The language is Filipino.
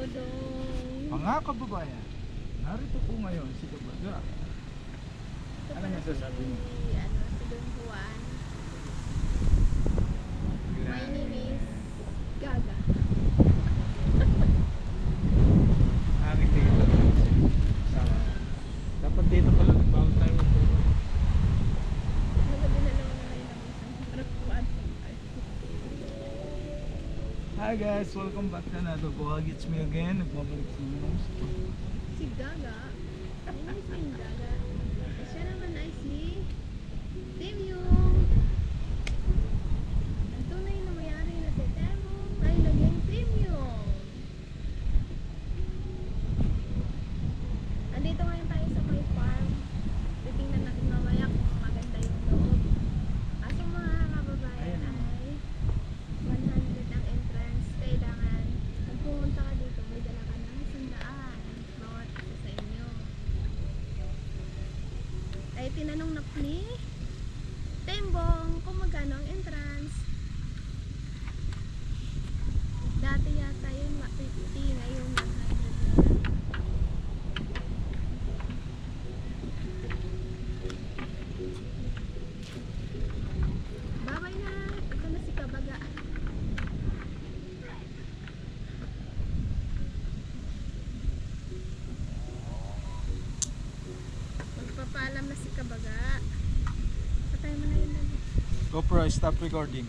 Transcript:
Dodong. Mga kababayan, narito po ngayon si Kabaga. Ano nga sasabi mo? Si Don Juan. My name is Gaga. Aking dito. Dapat dito pala nagbawal tayo magpuro. Nagabi na lang na ngayon ang isang harapan. Hi guys, welcome back to another vlog. It's me again. Nagbabalik sa mga Si Gaga. My name is Gaga. Siya naman ay si Tim Yung. Ang tunay na mayari na si Temo ay naging Tim Yung. Andito ngayon tayo sa my farm. Titingnan natin mamaya kung maganda yung loob. Kaso mga kababayan ay 100 ang entrance. Kailangan kung pumunta ka dito, may dala ka ng 100 bawat isa sa inyo. Ay tinanong na ni Tembong kung magkano ang entrance. Dati yata yun 50, ngayon 100 na lang. Babay na! Ito na si Kabaga. Magpapaalam na si Kabaga. Patay mo na yun. GoPro, stop recording.